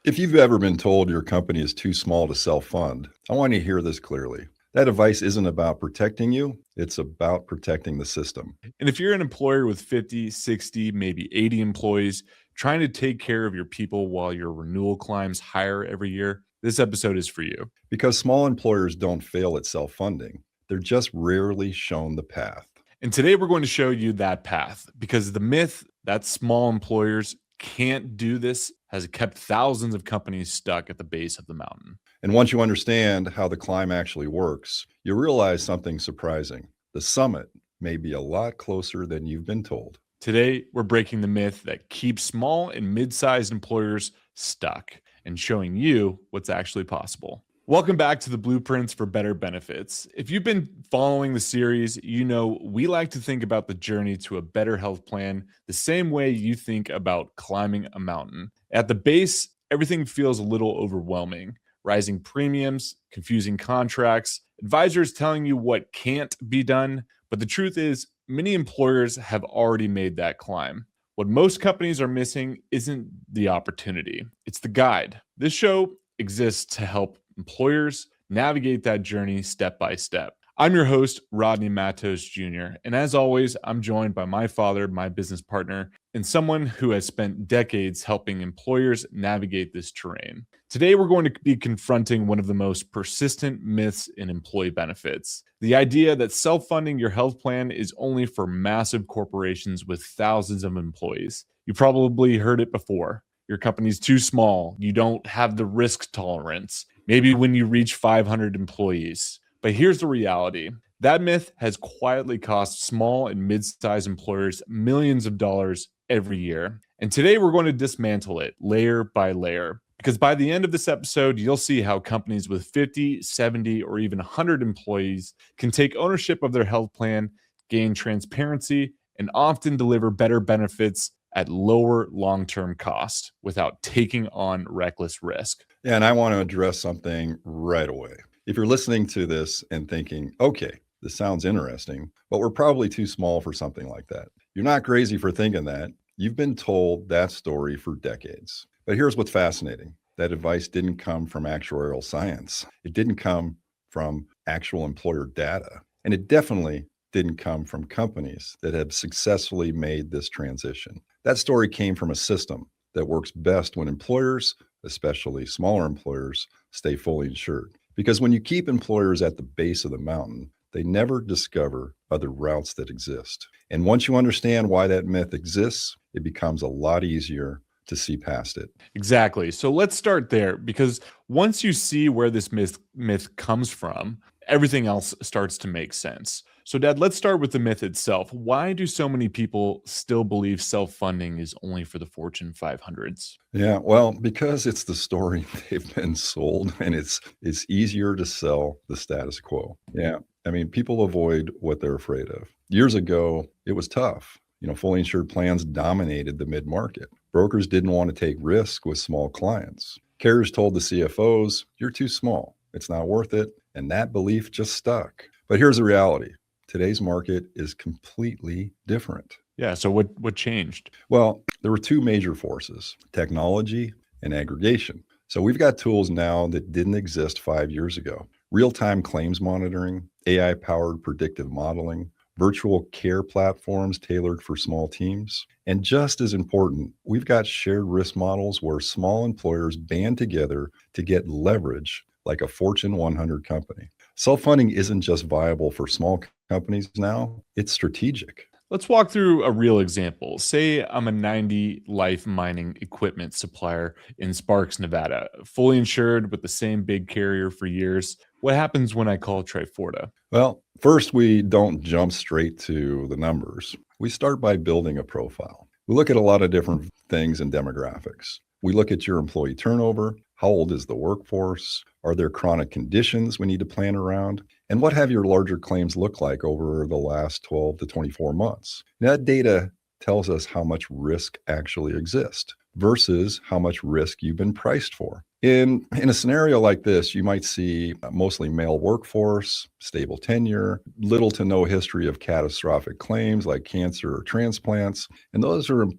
If you've ever been told your company is too small to self-fund, I want you to hear this clearly. That advice isn't about protecting you, it's about protecting the system. And if you're an employer with 50, 60, maybe 80 employees, trying to take care of your people while your renewal climbs higher every year, this episode is for you. Because small employers don't fail at self-funding, they're just rarely shown the path. And today we're going to show you that path because the myth that small employers can't do this has kept thousands of companies stuck at the base of the mountain. And once you understand how the climb actually works, you realize something surprising. The summit may be a lot closer than you've been told. Today, we're breaking the myth that keeps small and mid-sized employers stuck and showing you what's actually possible. Welcome back to the Blueprints for Better Benefits. If you've been following the series, you know we like to think about the journey to a better health plan the same way you think about climbing a mountain. At the base, everything feels a little overwhelming. Rising premiums, confusing contracts, advisors telling you what can't be done. But the truth is, many employers have already made that climb. What most companies are missing isn't the opportunity, it's the guide. This show exists to help employers navigate that journey step by step. I'm your host, Rodney Mattos Jr., and as always, I'm joined by my father, my business partner, and someone who has spent decades helping employers navigate this terrain. Today, we're going to be confronting one of the most persistent myths in employee benefits: the idea that self-funding your health plan is only for massive corporations with thousands of employees. You probably heard it before. Your company's too small. You don't have the risk tolerance. Maybe when you reach 500 employees. But here's the reality. That myth has quietly cost small and mid-sized employers millions of dollars every year. And today we're going to dismantle it layer by layer. Because by the end of this episode, you'll see how companies with 50, 70, or even 100 employees can take ownership of their health plan, gain transparency, and often deliver better benefits at lower long-term cost without taking on reckless risk. Yeah, and I want to address something right away. If you're listening to this and thinking, okay, this sounds interesting, but we're probably too small for something like that. You're not crazy for thinking that. You've been told that story for decades. But here's what's fascinating. That advice didn't come from actuarial science. It didn't come from actual employer data. And it definitely didn't come from companies that have successfully made this transition. That story came from a system that works best when employers, especially smaller employers, stay fully insured. Because when you keep employers at the base of the mountain, they never discover other routes that exist. And once you understand why that myth exists, it becomes a lot easier to see past it. Exactly. So let's start there, because once you see where this myth comes from, everything else starts to make sense. So, Dad, let's start with the myth itself. Why do so many people still believe self-funding is only for the Fortune 500s? Yeah, well, because it's the story they've been sold, and it's easier to sell the status quo. Yeah, I mean, people avoid what they're afraid of. Years ago, it was tough. Fully insured plans dominated the mid-market. Brokers didn't want to take risk with small clients. Carriers told the CFOs, you're too small. It's not worth it. And that belief just stuck. But here's the reality. Today's market is completely different. Yeah, so what changed? Well, there were two major forces, technology and aggregation. So we've got tools now that didn't exist 5 years ago. Real-time claims monitoring, AI-powered predictive modeling, virtual care platforms tailored for small teams. And just as important, we've got shared risk models where small employers band together to get leverage like a Fortune 100 company. Self-funding isn't just viable for small companies now, it's strategic. Let's walk through a real example. Say I'm a 90 life mining equipment supplier in Sparks, Nevada, fully insured with the same big carrier for years. What happens when I call Triforta? Well, first, we don't jump straight to the numbers. We start by building a profile. We look at a lot of different things and demographics. We look at your employee turnover. How old is the workforce? Are there chronic conditions we need to plan around? And what have your larger claims look like over the last 12 to 24 months? Now, that data tells us how much risk actually exists versus how much risk you've been priced for. In a scenario like this, you might see a mostly male workforce, stable tenure, little to no history of catastrophic claims like cancer or transplants. And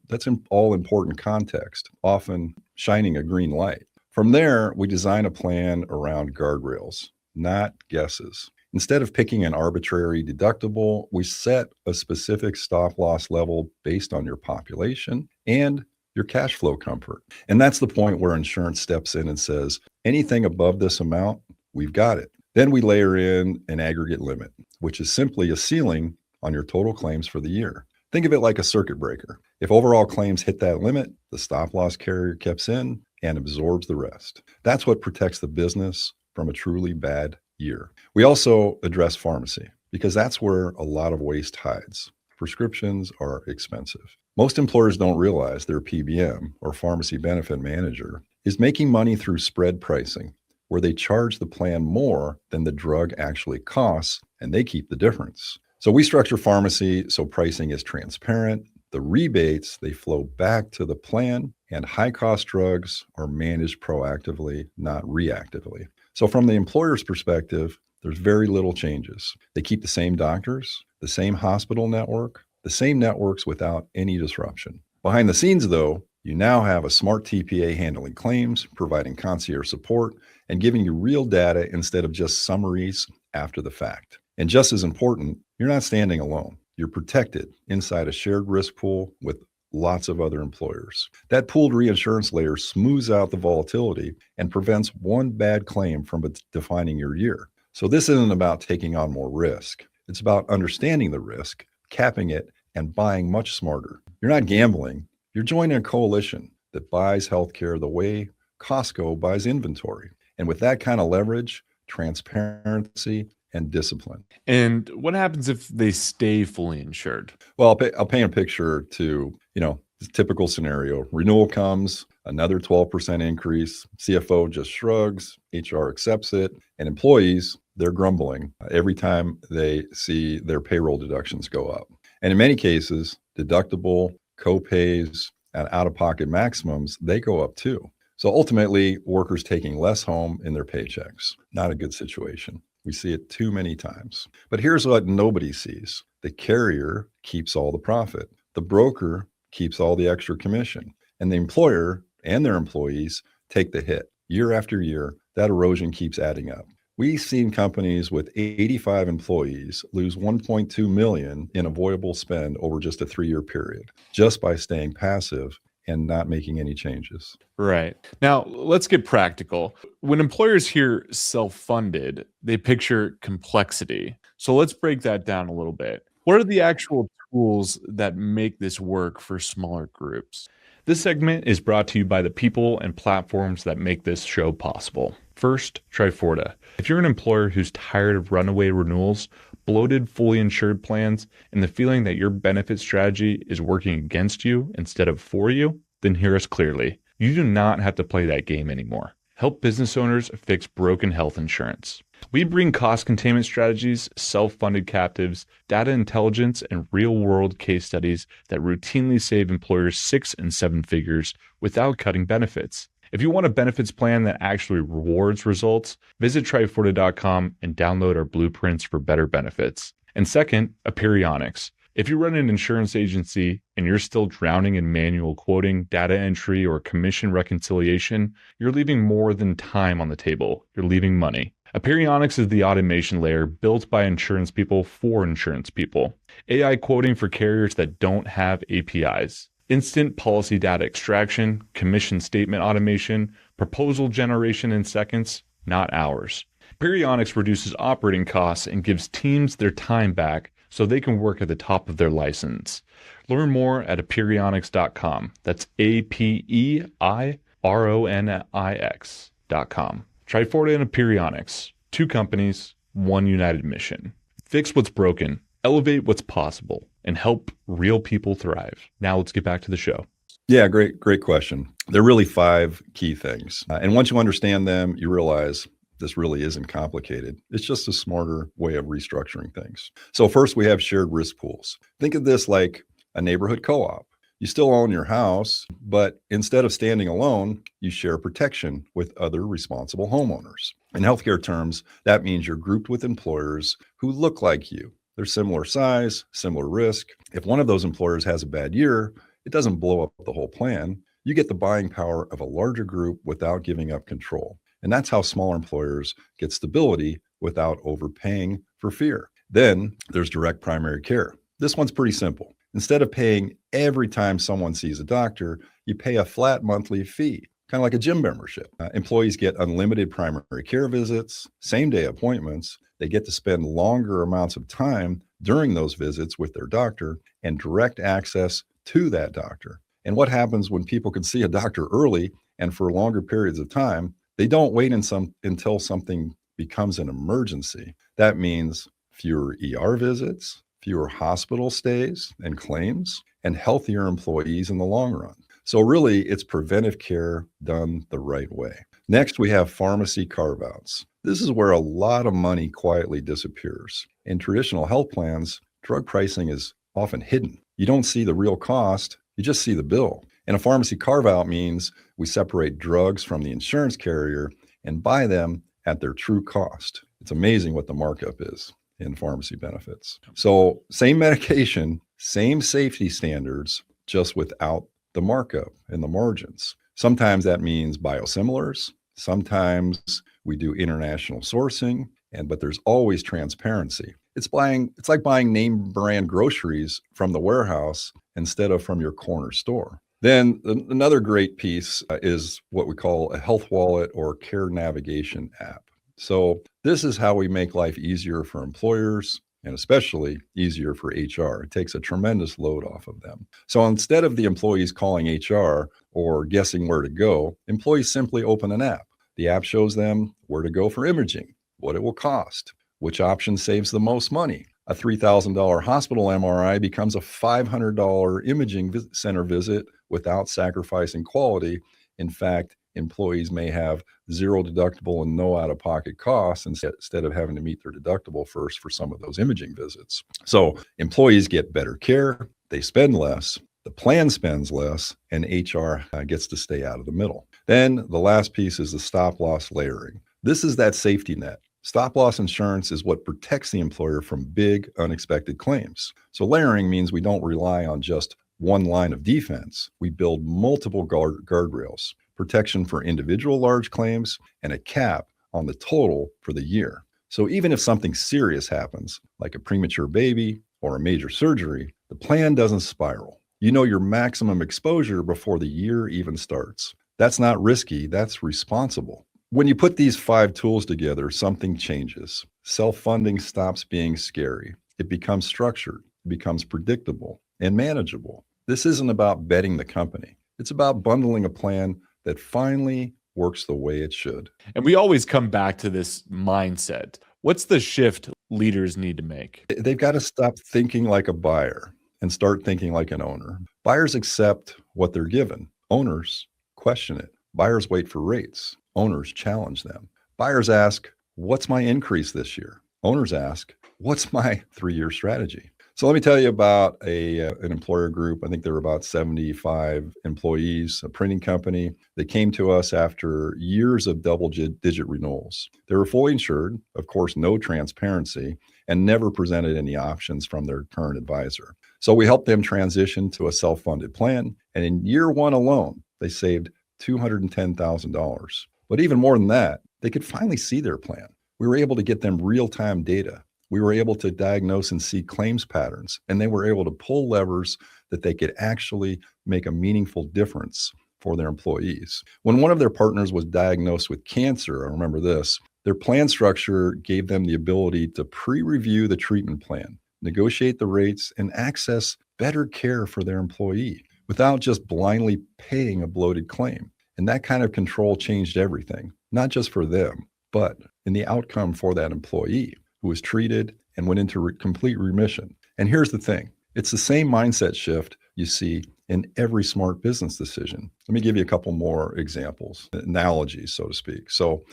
that's all important context, often shining a green light. From there, we design a plan around guardrails, not guesses. Instead of picking an arbitrary deductible, we set a specific stop loss level based on your population and your cash flow comfort. And that's the point where insurance steps in and says, anything above this amount, we've got it. Then we layer in an aggregate limit, which is simply a ceiling on your total claims for the year. Think of it like a circuit breaker. If overall claims hit that limit, the stop loss carrier kicks in and absorbs the rest. That's what protects the business from a truly bad year. We also address pharmacy because that's where a lot of waste hides. Prescriptions are expensive. Most employers don't realize their PBM or pharmacy benefit manager is making money through spread pricing, where they charge the plan more than the drug actually costs, and they keep the difference. So we structure pharmacy so pricing is transparent. The rebates, they flow back to the plan, and high-cost drugs are managed proactively, not reactively. So from the employer's perspective, there's very little changes. They keep the same doctors, the same hospital network, the same networks without any disruption. Behind the scenes, though, you now have a smart TPA handling claims, providing concierge support, and giving you real data instead of just summaries after the fact. And just as important, you're not standing alone. You're protected inside a shared risk pool with lots of other employers. That pooled reinsurance layer smooths out the volatility and prevents one bad claim from defining your year. So this isn't about taking on more risk. It's about understanding the risk, capping it, and buying much smarter. You're not gambling. You're joining a coalition that buys healthcare the way Costco buys inventory. And with that kind of leverage, transparency, and discipline. And what happens if they stay fully insured? Well, I'll paint a picture to, the typical scenario. Renewal comes, another 12% increase. CFO just shrugs, HR accepts it, and employees, they're grumbling every time they see their payroll deductions go up. And in many cases, deductible, co-pays, and out-of-pocket maximums, they go up too. So ultimately, workers taking less home in their paychecks. Not a good situation. We see it too many times. But here's what nobody sees. The carrier keeps all the profit. The broker keeps all the extra commission. And the employer and their employees take the hit. Year after year, that erosion keeps adding up. We've seen companies with 85 employees lose $1.2 million in avoidable spend over just a 3-year period, just by staying passive and not making any changes. Right. Now, let's get practical. When employers hear self-funded, they picture complexity. So let's break that down a little bit. What are the actual tools that make this work for smaller groups? This segment is brought to you by the people and platforms that make this show possible. First, Triforta. If you're an employer who's tired of runaway renewals, bloated, fully insured plans, and the feeling that your benefit strategy is working against you instead of for you, then hear us clearly. You do not have to play that game anymore. Help business owners fix broken health insurance. We bring cost containment strategies, self-funded captives, data intelligence, and real-world case studies that routinely save employers 6 and 7 figures without cutting benefits. If you want a benefits plan that actually rewards results, visit Triforta.com and download our blueprints for better benefits. And second, Aperionics. If you run an insurance agency and you're still drowning in manual quoting, data entry, or commission reconciliation, you're leaving more than time on the table. You're leaving money. Aperionics is the automation layer built by insurance people for insurance people. AI quoting for carriers that don't have APIs. Instant policy data extraction, commission statement automation, proposal generation in seconds, not hours. Aperionics reduces operating costs and gives teams their time back so they can work at the top of their license. Learn more at aperionics.com. That's APEIRONIX.com. Triforta and Aperionics, 2 companies, 1 united mission. Fix what's broken, elevate what's possible, and help real people thrive. Now let's get back to the show. Yeah, great question. There are really 5 key things. And once you understand them, you realize this really isn't complicated. It's just a smarter way of restructuring things. So first, we have shared risk pools. Think of this like a neighborhood co-op. You still own your house, but instead of standing alone, you share protection with other responsible homeowners. In healthcare terms, that means you're grouped with employers who look like you. They're similar size, similar risk. If one of those employers has a bad year, it doesn't blow up the whole plan. You get the buying power of a larger group without giving up control. And that's how small employers get stability without overpaying for fear. Then there's direct primary care. This one's pretty simple. Instead of paying every time someone sees a doctor, you pay a flat monthly fee, kind of like a gym membership. Employees get unlimited primary care visits, same-day appointments. They get to spend longer amounts of time during those visits with their doctor and direct access to that doctor. And what happens when people can see a doctor early and for longer periods of time? They don't wait until something becomes an emergency. That means fewer ER visits, fewer hospital stays and claims, and healthier employees in the long run. So really, it's preventive care done the right way. Next, we have pharmacy carve-outs. This is where a lot of money quietly disappears. In traditional health plans, drug pricing is often hidden. You don't see the real cost, you just see the bill. And a pharmacy carve-out means we separate drugs from the insurance carrier and buy them at their true cost. It's amazing what the markup is in pharmacy benefits. So same medication, same safety standards, just without the markup and the margins. Sometimes that means biosimilars. Sometimes we do international sourcing, but there's always transparency. It's like buying name brand groceries from the warehouse instead of from your corner store. Then another great piece is what we call a health wallet or care navigation app. So this is how we make life easier for employers and especially easier for HR. It takes a tremendous load off of them. So instead of the employees calling HR or guessing where to go, employees simply open an app. The app shows them where to go for imaging, what it will cost, which option saves the most money. A $3,000 hospital MRI becomes a $500 imaging center visit without sacrificing quality. In fact, employees may have zero deductible and no out-of-pocket costs instead of having to meet their deductible first for some of those imaging visits. So employees get better care, they spend less, the plan spends less, and HR gets to stay out of the middle. Then the last piece is the stop-loss layering. This is that safety net. Stop-loss insurance is what protects the employer from big, unexpected claims. So layering means we don't rely on just one line of defense. We build multiple guardrails, protection for individual large claims, and a cap on the total for the year. So even if something serious happens, like a premature baby or a major surgery, the plan doesn't spiral. You know your maximum exposure before the year even starts. That's not risky, that's responsible. When you put these 5 tools together, something changes. Self-funding stops being scary. It becomes structured, it becomes predictable and manageable. This isn't about betting the company. It's about bundling a plan that finally works the way it should. And we always come back to this mindset. What's the shift leaders need to make? They've got to stop thinking like a buyer and start thinking like an owner. Buyers accept what they're given. Owners question it. Buyers wait for rates. Owners challenge them. Buyers ask, what's my increase this year? Owners ask, what's my 3-year strategy? So let me tell you about an employer group. I think there were about 75 employees, a printing company that came to us after years of double-digit renewals. They were fully insured, of course, no transparency, and never presented any options from their current advisor. So we helped them transition to a self-funded plan, and in year 1 alone, they saved $210,000. But even more than that, they could finally see their plan. We were able to get them real-time data. We were able to diagnose and see claims patterns, and they were able to pull levers that they could actually make a meaningful difference for their employees. When one of their partners was diagnosed with cancer, I remember this, their plan structure gave them the ability to pre-review the treatment plan, negotiate the rates, and access better care for their employee without just blindly paying a bloated claim. And that kind of control changed everything, not just for them, but in the outcome for that employee who was treated and went into complete remission. And here's the thing, it's the same mindset shift you see in every smart business decision. Let me give you a couple more examples, analogies, so to speak. So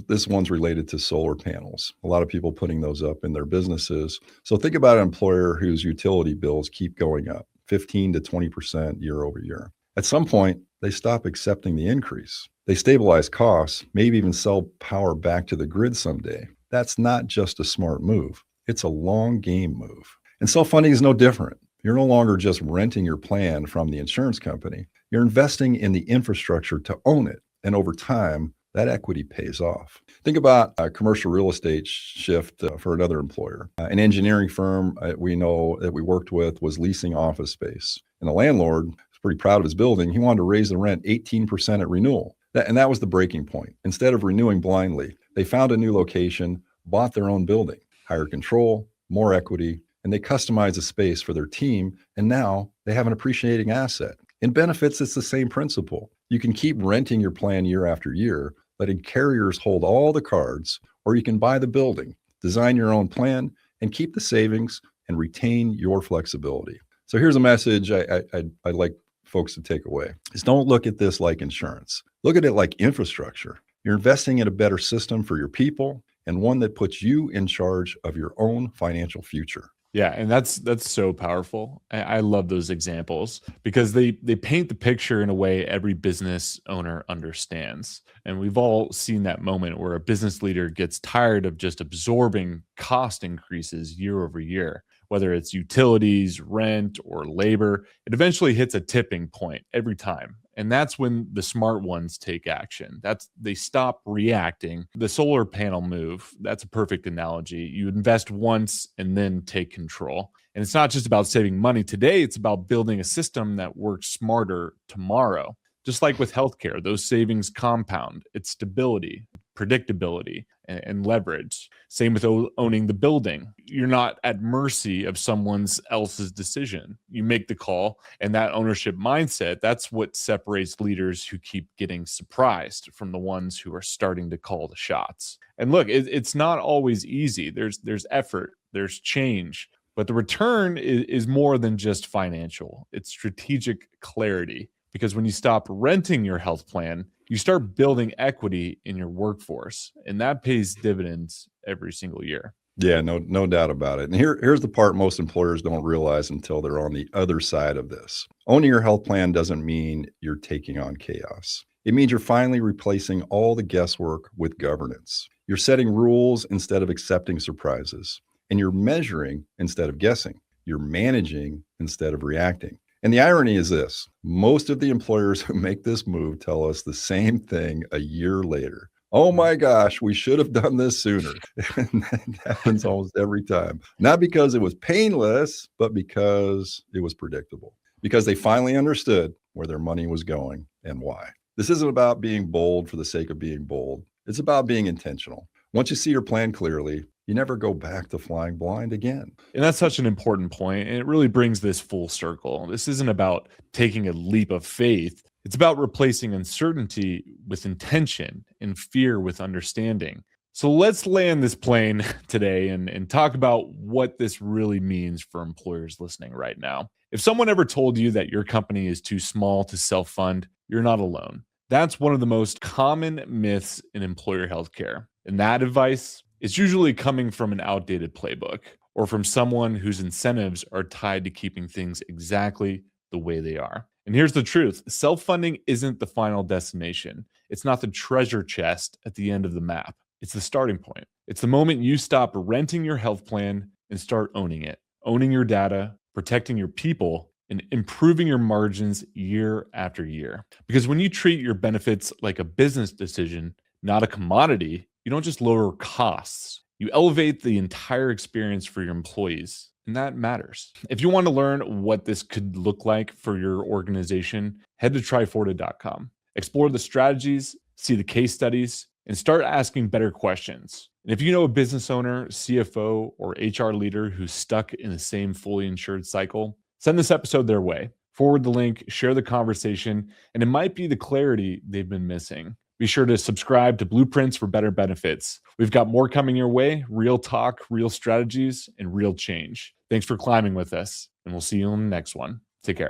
this one's related to solar panels. A lot of people putting those up in their businesses. So think about an employer whose utility bills keep going up 15 to 20% year over year. At some point, they stop accepting the increase. They stabilize costs, maybe even sell power back to the grid someday. That's not just a smart move. It's a long game move. And self-funding is no different. You're no longer just renting your plan from the insurance company. You're investing in the infrastructure to own it. And over time, that equity pays off. Think about a commercial real estate shift for another employer. An engineering firm we know that we worked with was leasing office space. And the landlord was pretty proud of his building. He wanted to raise the rent 18% at renewal. And that was the breaking point. Instead of renewing blindly, they found a new location, bought their own building, higher control, more equity, and they customized the space for their team. And now they have an appreciating asset. In benefits, it's the same principle. You can keep renting your plan year after year, letting carriers hold all the cards, or you can buy the building, design your own plan, and keep the savings and retain your flexibility. So here's a message I'd like folks to take away is don't look at this like insurance. Look at it like infrastructure. You're investing in a better system for your people and one that puts you in charge of your own financial future. Yeah, and that's so powerful. I love those examples because they paint the picture in a way every business owner understands. And we've all seen that moment where a business leader gets tired of just absorbing cost increases year over year, whether it's utilities, rent, or labor. It eventually hits a tipping point every time. And that's when the smart ones take action. They stop reacting. The solar panel move, that's a perfect analogy. You invest once and then take control. And it's not just about saving money today, it's about building a system that works smarter tomorrow. Just like with healthcare, those savings compound. It's stability, predictability, and leverage. Same with owning the building. You're not at mercy of someone else's decision. You make the call, and that ownership mindset, that's what separates leaders who keep getting surprised from the ones who are starting to call the shots. And look, it's not always easy. There's effort, there's change, but the return is more than just financial. It's strategic clarity. Because when you stop renting your health plan, you start building equity in your workforce, and that pays dividends every single year. Yeah, no doubt about it. And here's the part most employers don't realize until they're on the other side of this. Owning your health plan doesn't mean you're taking on chaos. It means you're finally replacing all the guesswork with governance. You're setting rules instead of accepting surprises, and you're measuring instead of guessing. You're managing instead of reacting. And the irony is this: most of the employers who make this move tell us the same thing a year later. Oh my gosh, we should have done this sooner. And that happens almost every time. Not because it was painless, but because it was predictable. Because they finally understood where their money was going and why. This isn't about being bold for the sake of being bold. It's about being intentional. Once you see your plan clearly, you never go back to flying blind again. And that's such an important point, and it really brings this full circle. This isn't about taking a leap of faith. It's about replacing uncertainty with intention and fear with understanding. So let's land this plane today and talk about what this really means for employers listening right now. If someone ever told you that your company is too small to self-fund, you're not alone. That's one of the most common myths in employer healthcare. And that advice is usually coming from an outdated playbook or from someone whose incentives are tied to keeping things exactly the way they are. And here's the truth: self-funding isn't the final destination. It's not the treasure chest at the end of the map. It's the starting point. It's the moment you stop renting your health plan and start owning it, owning your data, protecting your people, and improving your margins year after year. Because when you treat your benefits like a business decision, not a commodity, you don't just lower costs, you elevate the entire experience for your employees. And that matters. If you want to learn what this could look like for your organization, head to triforta.com. Explore the strategies, see the case studies, and start asking better questions. And if you know a business owner, CFO, or HR leader who's stuck in the same fully insured cycle, send this episode their way. Forward the link, share the conversation, and it might be the clarity they've been missing. Be sure to subscribe to Blueprints for Better Benefits. We've got more coming your way: real talk, real strategies, and real change. Thanks for climbing with us, and we'll see you on the next one. Take care.